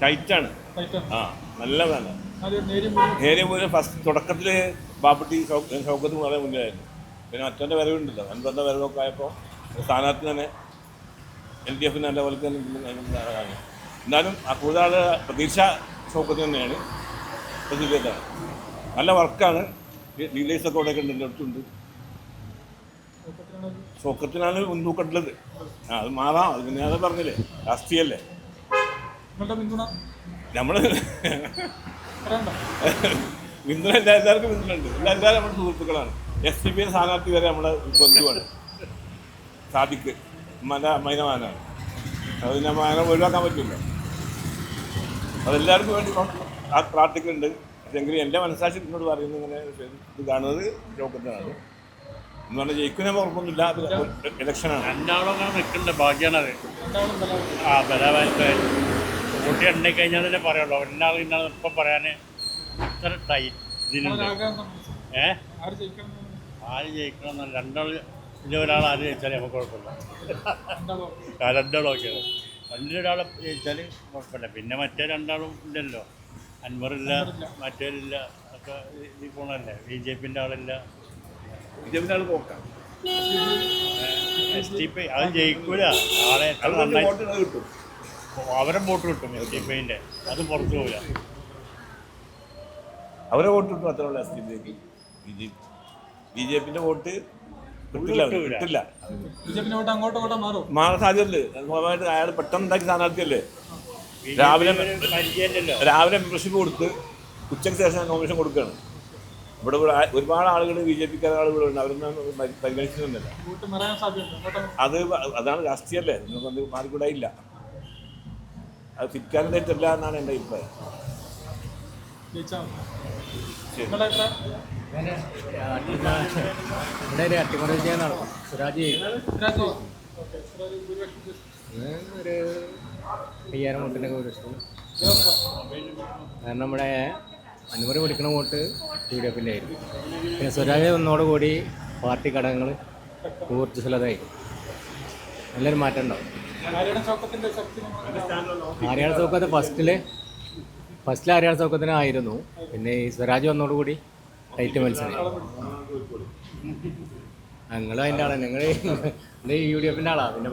ടൈറ്റാണ്. ആ നല്ല വേല നേരെ പോലെ ഫസ്റ്റ് തുടക്കത്തിൽ ബാപ്പട്ടി ഷൗക്കത്ത് വളരെ മുന്നിലായിരുന്നു. പിന്നെ മറ്റവൻ്റെ വരവുണ്ടല്ലോ, അൻപറിൻ്റെ വരവൊക്കെ ആയപ്പോൾ സ്ഥാനാർത്ഥി തന്നെ LDF നല്ല പോലെ തന്നെ. എന്നാലും ആ കൂടുതൽ പ്രതീക്ഷ ഷൗക്കത്ത് തന്നെയാണ്. പ്രതികരിച്ചാണ് നല്ല വർക്കാണ്. ഡീലേഴ്സൊക്കെ ഇവിടെയൊക്കെ ഉണ്ട്, അടുത്തുണ്ട്. ഷൗക്കത്തിനാണ് മുൻതൂക്കമുള്ളത്. അത് മാറാം, അത് പിന്നെ അത് പറഞ്ഞില്ലേ, രാഷ്ട്രീയല്ലേ നമ്മൾ പിന്തുണ. എല്ലാവർക്കും പിന്തുണയുണ്ട്. എല്ലാവരും നമ്മുടെ സുഹൃത്തുക്കളാണ്. SDPI സ്ഥാനാർത്ഥി വരെ നമ്മുടെ ബന്ധുവാണ്. സാദിക്ക് മൈനമാനാണ്. അത് നമ്മൾ അങ്ങനെ ഒഴിവാക്കാൻ പറ്റില്ല. അതെല്ലാവർക്കും വേണ്ടി പ്രാർത്ഥിക്കുന്നുണ്ട്. പക്ഷെങ്കിലും എൻ്റെ മനസ്സാക്ഷി എന്നോട് പറയുന്നത് ഇങ്ങനെ ഇത് കാണുന്നത് ഷൗക്കത്തിനാണ് എന്ന് പറഞ്ഞാൽ ജയിക്കുന്ന ഉറപ്പൊന്നുമില്ല. അത് ഇലക്ഷനാണ്. രണ്ടാളും നിൽക്കേണ്ട ഭാഗ്യമാണത്. ആ ബലവായിട്ട് കൂട്ടി എണ്ണി കഴിഞ്ഞാൽ തന്നെ പറയുള്ളൂ. ഒരാൾ ഇന്നാൾ ഇപ്പം പറയാൻ ഇത്ര ടൈറ്റ് ഇതിനുണ്ട്. ആര് ജയിക്കണം എന്നല്ല, രണ്ടാൾ ഒരാൾ ആര് ജയിച്ചാൽ നമുക്ക് കുഴപ്പമില്ല. രണ്ടാളും ഒക്കെയാണ്. രണ്ടൊരാൾ ജയിച്ചാൽ കുഴപ്പമില്ല. പിന്നെ മറ്റേ രണ്ടാളും ഇല്ലല്ലോ, അൻവറില്ല, മറ്റേരില്ല, ഒക്കെ ഇതിൽ പോകണല്ലേ. BJPൻ്റെ ആളില്ല. BJPൻ്റെ ആൾ പോക്കാം. SDPI അത് ജയിക്കൂല. ആളെ കിട്ടും, അവരെ വോട്ട് കിട്ടും. SDPIൻ്റെ അത് പുറത്തു പോകില്ല. അവരെ വോട്ട് കിട്ടും, അത്രയുള്ള SDPIക്ക്. BJPൻ്റെ വോട്ട് കിട്ടില്ല. മാറാൻ സാധ്യതയുണ്ട്. സ്വാഭാവികമായിട്ട് അയാൾ പെട്ടെന്ന് ഉണ്ടാക്കിയ സ്ഥാനാർത്ഥിയല്ലേ. രാവിലെ മെമ്പർഷിപ്പ് കൊടുത്ത് ഉച്ചയ്ക്ക് ശേഷം നോമിനേഷൻ കൊടുക്കുകയാണ്. ഇവിടെ ഒരുപാട് ആളുകൾ BJPക്കാർ ആളുകൾ ഉണ്ട്. അവരൊന്നും പരിഗണിക്കുന്നില്ല. അതാണ് രാഷ്ട്രീയമല്ലേ, നിങ്ങൾക്ക് മാറിക്കൂടായില്ല. അത് ഫിറ്റ്കാരൻ്റെല്ല എന്നാണ് എൻ്റെ അഭിപ്രായം. ഇവിടെ അട്ടിമറി വിജയം നടക്കും. സുരാജ് ഒരു 5000 വോട്ടിൻ്റെ ഭൂരിപക്ഷം. കാരണം നമ്മുടെ അൻവർ പിടിക്കുന്ന വോട്ട് UDFൻ്റെ ആയിരുന്നു. പിന്നെ സുരാജ് വന്നോടുകൂടി പാർട്ടി ഘടകങ്ങൾ ഊർജ്ജസ്വലതയായി നല്ലൊരു മാറ്റം ഉണ്ടാവും. ആര്യാൾ ചൗക്കത്ത് ഫസ്റ്റിൽ ആര്യാൾ ചൗക്കത്തിനായിരുന്നു. പിന്നെ ഈ സ്വരാജ് വന്നോടുകൂടി ടൈറ്റ് മത്സരം. ഞങ്ങൾ അതിൻ്റെ ആളാണ്. ഞങ്ങൾ UDFൻ്റെ ആളാണ്. പിന്നെ